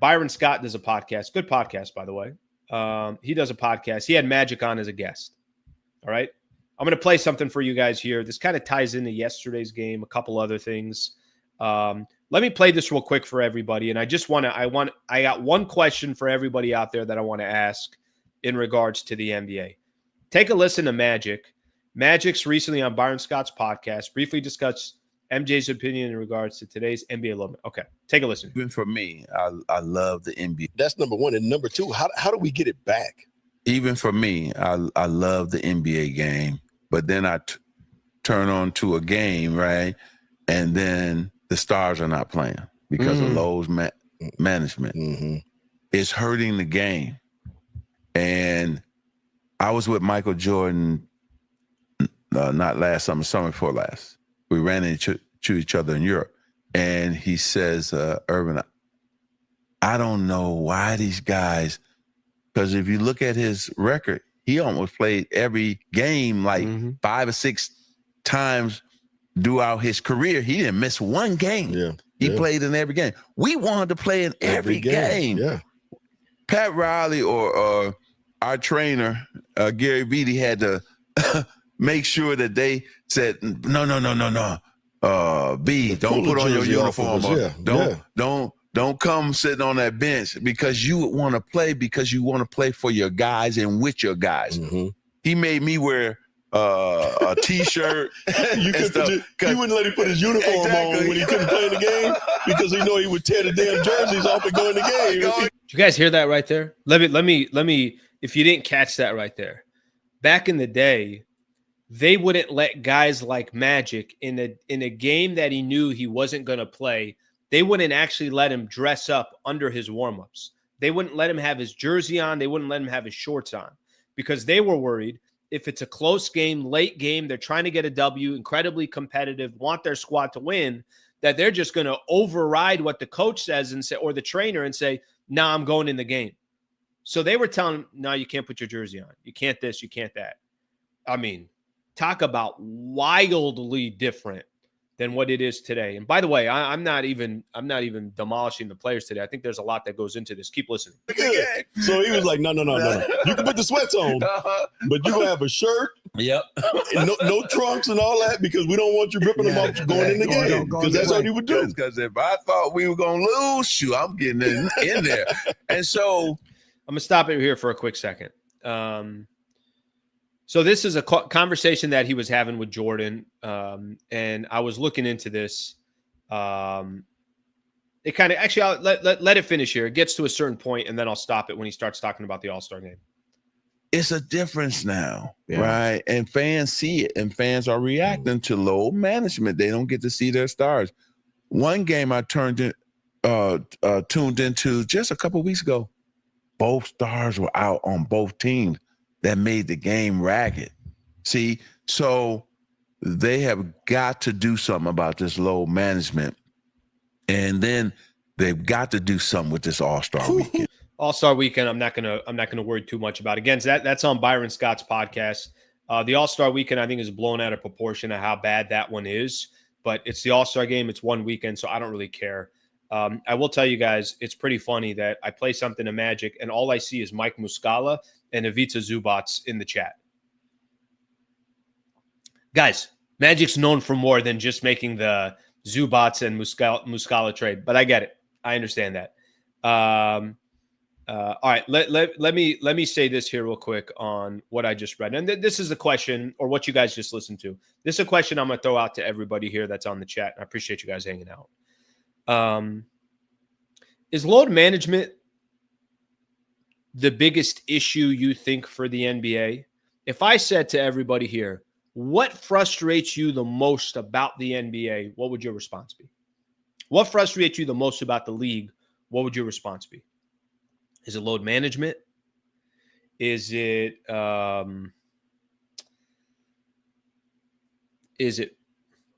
Byron Scott does a podcast. Good podcast, by the way. He does a podcast. He had Magic on as a guest. All right. I'm going to play something for you guys here. This kind of ties into yesterday's game, a couple other things. Let me play this real quick for everybody. And I got one question for everybody out there that I want to ask in regards to the NBA. Take a listen to Magic. Magic's recently on Byron Scott's podcast, briefly discussed MJ's opinion in regards to today's NBA low. Okay, take a listen. Even for me, I love the NBA. That's number one. And number two, how do we get it back? Even for me, I love the NBA game. But then I turn on to a game, right? And then the stars are not playing because of load management. Mm-hmm. It's hurting the game. And I was with Michael Jordan not last summer before last. We ran into each other in Europe. And he says, Urban, I don't know why these guys, because if you look at his record, he almost played every game like 5 or 6 times throughout his career. He didn't miss one game. Yeah. He played in every game. We wanted to play in every game. Yeah. Pat Riley or our trainer, Gary Beatty, had to make sure that they said, no. B, don't put on your uniform. Don't come sitting on that bench because you would want to play because you want to play for your guys and with your guys. Mm-hmm. He made me wear a T-shirt. He wouldn't let him put his uniform on when he couldn't play in the game because he know he would tear the damn jerseys off and go in the game. Did you guys hear that right there? Let me. If you didn't catch that right there, back in the day, they wouldn't let guys like Magic in a game that he knew he wasn't going to play. They wouldn't actually let him dress up under his warmups. They wouldn't let him have his jersey on. They wouldn't let him have his shorts on because they were worried if it's a close game, late game, they're trying to get a W, incredibly competitive, want their squad to win, that they're just going to override what the coach says and say, or the trainer and say, nah, I'm going in the game. So they were telling him, no, you can't put your jersey on. You can't this, you can't that. I mean, talk about wildly different than what it is today. And by the way, I'm not even demolishing the players today. I think there's a lot that goes into this. Keep listening. So he was like, no. You can put the sweats on, but you gonna have a shirt. Yep. No trunks and all that because we don't want you ripping them off going in the game. Because that's what he would do. Because if I thought we were gonna lose, shoot, I'm getting in there. And so I'm gonna stop it here for a quick second. So this is a conversation that he was having with Jordan, and I was looking into this. It kind of actually, I'll let it finish here. It gets to a certain point, and then I'll stop it when he starts talking about the All-Star game. It's a difference now, right? And fans see it, and fans are reacting to low management. They don't get to see their stars. One game I tuned into just a couple of weeks ago. Both stars were out on both teams. That made the game ragged. See, so they have got to do something about this low management. And then they've got to do something with this All-Star weekend. All-Star weekend, I'm not gonna worry too much about. Again, that's on Byron Scott's podcast. The All-Star weekend, I think, is blown out of proportion of how bad that one is. But it's the All-Star game. It's one weekend, so I don't really care. I will tell you guys, it's pretty funny that I play something to Magic, and all I see is Mike Muscala and Ivica Zubats in the chat. Guys, Magic's known for more than just making the Zubats and Muscala trade, but I get it. I understand that. All right, let me say this here real quick on what I just read. And this is a question, or what you guys just listened to. This is a question I'm going to throw out to everybody here that's on the chat. I appreciate you guys hanging out. Is load management the biggest issue you think for the NBA? If I said to everybody here, what frustrates you the most about the NBA, what would your response be? What frustrates you the most about the league? What would your response be? Is it load management? Is it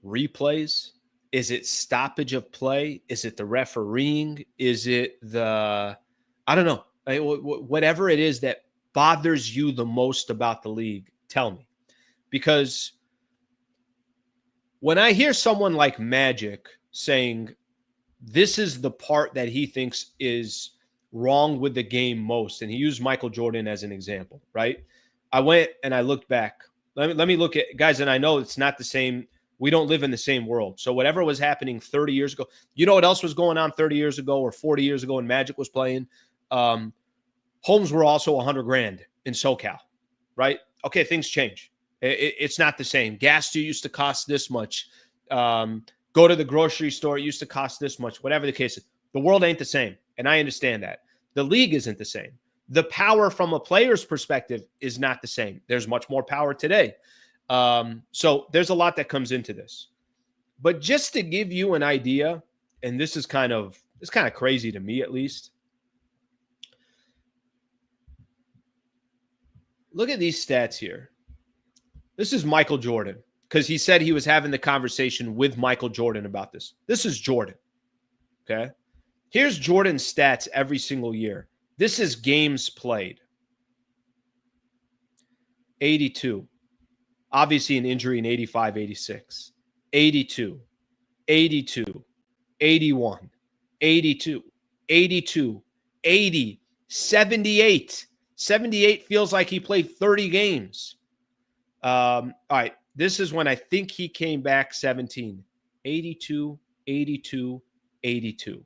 replays? Is it stoppage of play? Is it the refereeing? Is it I don't know. Whatever it is that bothers you the most about the league, tell me. Because when I hear someone like Magic saying this is the part that he thinks is wrong with the game most. And he used Michael Jordan as an example, right? I went and I looked back. Let me look at, guys, and I know it's not the same. We don't live in the same world. So whatever was happening 30 years ago, you know what else was going on 30 years ago or 40 years ago when Magic was playing? Homes were also $100,000 in SoCal, right? Okay, things change. It's not the same. Gas used to cost this much. Go to the grocery store, it used to cost this much. Whatever the case is, the world ain't the same, and I understand that. The league isn't the same. The power from a player's perspective is not the same. There's much more power today. So there's a lot that comes into this. But just to give you an idea, and this is kind of crazy to me at least. Look at these stats here. This is Michael Jordan, because he said he was having the conversation with Michael Jordan about this. This is Jordan. Okay. Here's Jordan's stats every single year. This is games played. 82. Obviously an injury in 85, 86. 82. 82. 81. 82. 82. 80. 78. 78 feels like he played 30 games. All right. This is when I think he came back 17. 82, 82, 82.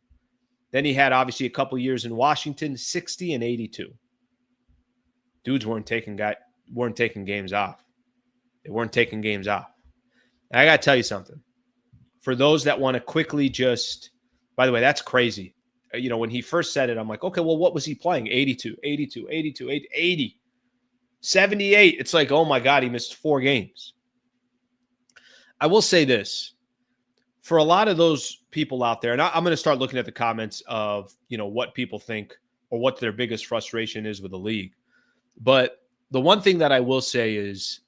Then he had obviously a couple years in Washington, 60 and 82. Dudes weren't taking games off. They weren't taking games off. And I got to tell you something. For those that want to quickly just, by the way, that's crazy. You know, when he first said it, I'm like, okay, well, what was he playing? 82, 82, 82, 80, 78. It's like, oh my God, he missed 4 games. I will say this. For a lot of those people out there, and I'm going to start looking at the comments of, you know, what people think or what their biggest frustration is with the league. But the one thing that I will say is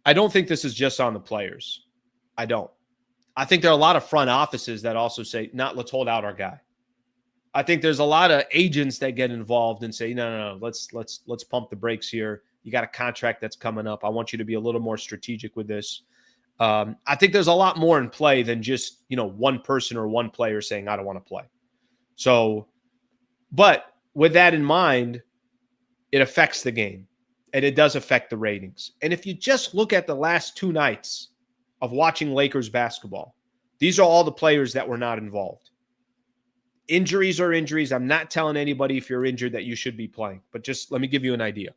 I don't think this is just on the players. I don't. I think there are a lot of front offices that also say, let's hold out our guy. I think there's a lot of agents that get involved and say, no, let's pump the brakes here. You got a contract that's coming up. I want you to be a little more strategic with this. I think there's a lot more in play than just, you know, one person or one player saying, I don't want to play. So, but with that in mind, it affects the game and it does affect the ratings. And if you just look at the last 2 nights of watching Lakers basketball, these are all the players that were not involved. Injuries are injuries. I'm not telling anybody if you're injured that you should be playing, but just let me give you an idea.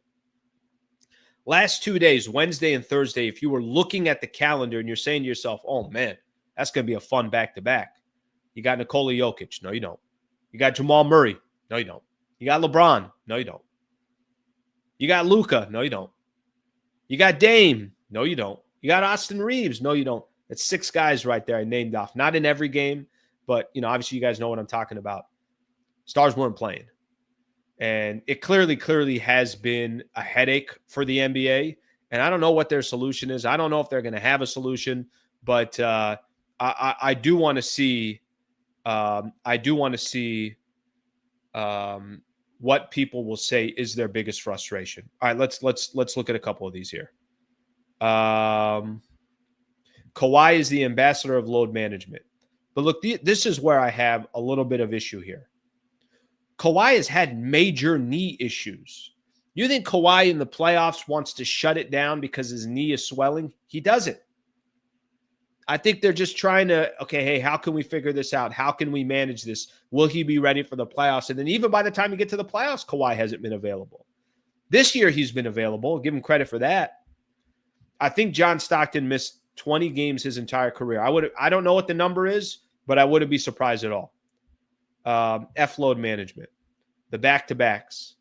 Last 2 days, Wednesday and Thursday, if you were looking at the calendar and you're saying to yourself, oh, man, that's going to be a fun back-to-back. You got Nikola Jokic. No, you don't. You got Jamal Murray. No, you don't. You got LeBron. No, you don't. You got Luka. No, you don't. You got Dame. No, you don't. You got Austin Reeves. No, you don't. It's 6 guys right there I named off. Not in every game, but, you know, obviously you guys know what I'm talking about. Stars weren't playing. And it clearly has been a headache for the NBA. And I don't know what their solution is. I don't know if they're going to have a solution, but I do want to see. What people will say is their biggest frustration. All right, let's look at a couple of these here. Kawhi is the ambassador of load management, but look, this is where I have a little bit of issue here. Kawhi has had major knee issues. You think Kawhi in the playoffs wants to shut it down because his knee is swelling? He doesn't. I think they're just trying to, okay, hey, how can we figure this out? How can we manage this? Will he be ready for the playoffs? And then even by the time you get to the playoffs, Kawhi hasn't been available. This year he's been available. Give him credit for that. I think John Stockton missed 20 games his entire career. I don't know what the number is, but I wouldn't be surprised at all. Load management, the back-to-backs.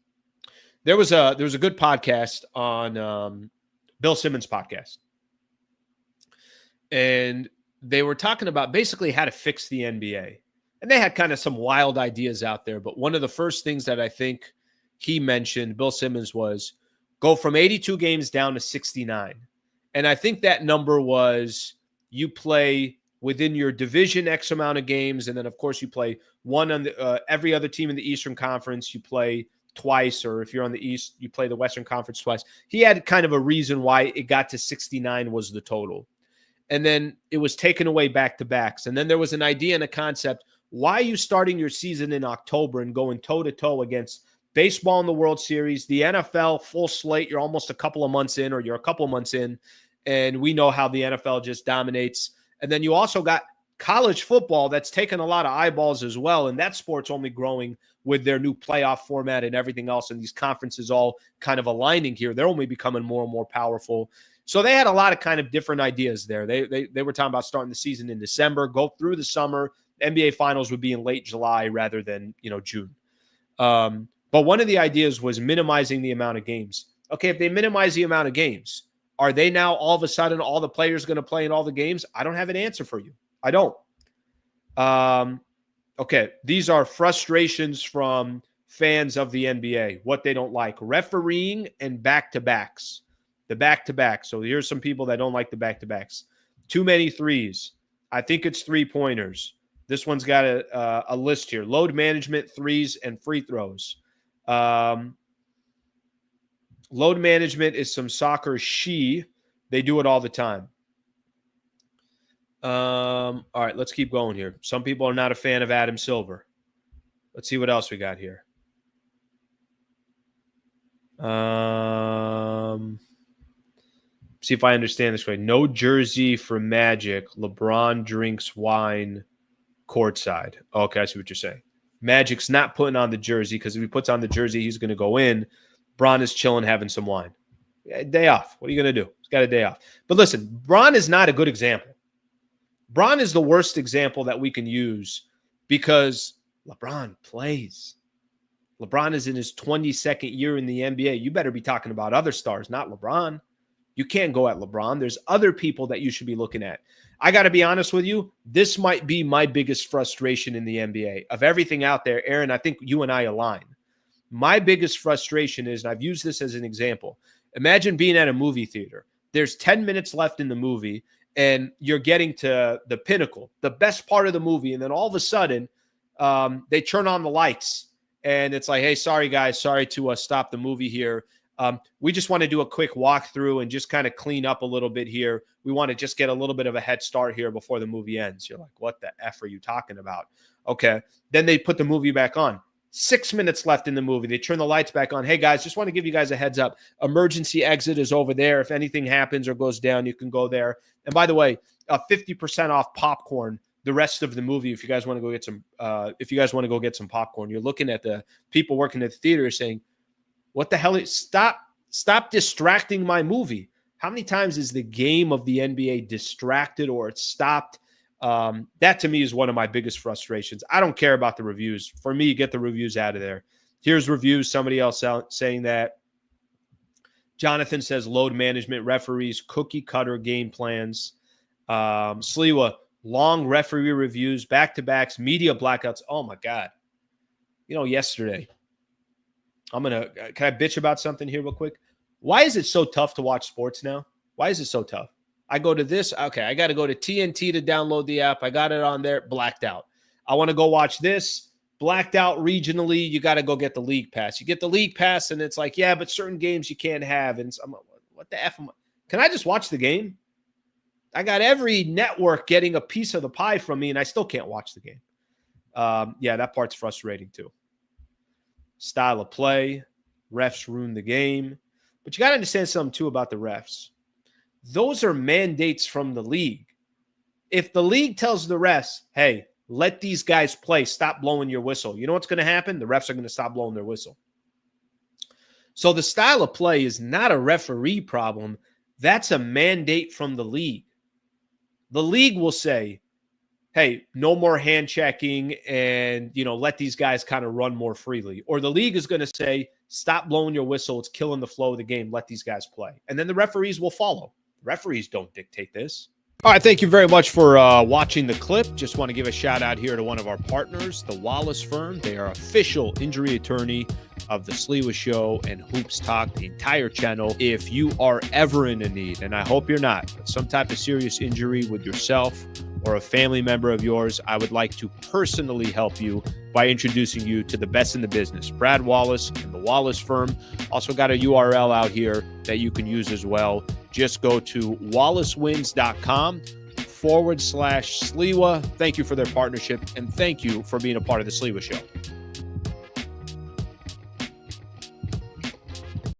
There was a good podcast on Bill Simmons' podcast. And they were talking about basically how to fix the NBA. And they had kind of some wild ideas out there. But one of the first things that I think he mentioned, Bill Simmons, was go from 82 games down to 69. And I think that number was you play within your division X amount of games. And then, of course, you play one on the every other team in the Eastern Conference. You play twice, or if you're on the East, you play the Western Conference twice. He had kind of a reason why it got to 69 was the total. and then it was taken away back-to-backs. And then there was an idea and a concept. Why are you starting your season in October and going toe-to-toe against baseball in the World Series, the NFL, full slate? You're almost a couple of months in, or you're a couple of months in, and we know how the NFL just dominates. And then you also got college football that's taken a lot of eyeballs as well, and that sport's only growing with their new playoff format and everything else, and these conferences all kind of aligning here. They're only becoming more and more powerful. So they had a lot of kind of different ideas there. They were talking about starting the season in December, go through the summer. NBA Finals would be in late July rather than, June. But one of the ideas was minimizing the amount of games. Okay, if they minimize the amount of games, are they now all of a sudden all the players going to play in all the games? I don't have an answer for you. I don't. Okay, these are frustrations from fans of the NBA, what they don't like. Refereeing and back-to-backs. The back-to-back. So here's some people that don't like the back-to-backs. Too many threes. I think it's three-pointers. This one's got a list here. Load management, threes, and free throws. Load management is some soccer They do it all the time. All right, let's keep going here. Some people are not a fan of Adam Silver. Let's see what else we got here. See if I understand this right. No jersey for Magic. LeBron drinks wine courtside. Okay, I see what you're saying. Magic's not putting on the jersey because if he puts on the jersey, he's going to go in. Bron is chilling, having some wine. Day off. What are you going to do? He's got a day off. But listen, Bron is not a good example. Bron is the worst example that we can use because LeBron plays. LeBron is in his 22nd year in the NBA. You better be talking about other stars, not LeBron. You can't go at LeBron. There's other people that you should be looking at. I got to be honest with you. This might be my biggest frustration in the NBA. Of everything out there, Aaron, I think you and I align. My biggest frustration is, and I've used this as an example, imagine being at a movie theater. There's 10 minutes left in the movie, and you're getting to the pinnacle, the best part of the movie. And then all of a sudden, they turn on the lights. And it's like, hey, sorry, guys. Sorry to stop the movie here. We just want to do a quick walkthrough and just kind of clean up a little bit here. We want to just get a little bit of a head start here before the movie ends. You're like, what the F are you talking about? Okay. Then they put the movie back on. 6 minutes left in the movie. They turn the lights back on. Hey, guys, just want to give you guys a heads up. Emergency exit is over there. If anything happens or goes down, you can go there. And by the way, 50% off popcorn the rest of the movie. If you guys want to go get some, popcorn, you're looking at the people working at the theater saying, what the hell? Stop distracting my movie. How many times is the game of the NBA distracted or it's stopped? That to me is one of my biggest frustrations. I don't care about the reviews. For me, get the reviews out of there. Here's reviews. Somebody else saying that. Jonathan says load management, referees, cookie cutter game plans. Sliwa, long referee reviews, back-to-backs, media blackouts. Oh my God. Yesterday, can I bitch about something here real quick? Why is it so tough to watch sports now? Why is it so tough? I go to this. Okay, I got to go to TNT to download the app. I got it on there, blacked out. I want to go watch this, blacked out regionally. You got to go get the league pass. You get the league pass, and it's like, yeah, but certain games you can't have. And I'm like, what the F am I? Can I just watch the game? I got every network getting a piece of the pie from me, and I still can't watch the game. Yeah, that part's frustrating too. Style of play, refs ruin the game. But you got to understand something too about the refs. Those are mandates from the league. If the league tells the refs, hey, let these guys play, stop blowing your whistle, you know what's going to happen? The refs are going to stop blowing their whistle. So the style of play is not a referee problem. That's a mandate from the league. The league will say, hey, no more hand checking and, let these guys kind of run more freely. Or the league is going to say, stop blowing your whistle. It's killing the flow of the game. Let these guys play. And then the referees will follow. Referees don't dictate this. All right, thank you very much for watching the clip. Just want to give a shout out here to one of our partners, the Wallace Firm. They are official injury attorney of the Sliwa Show and Hoops Talk, the entire channel. If you are ever in a need, and I hope you're not, but some type of serious injury with yourself or a family member of yours, I would like to personally help you by introducing you to the best in the business, Brad Wallace and the Wallace Firm. Also got a URL out here that you can use as well. Just go to wallacewins.com/Sliwa. Thank you for their partnership, and thank you for being a part of the Sliwa Show.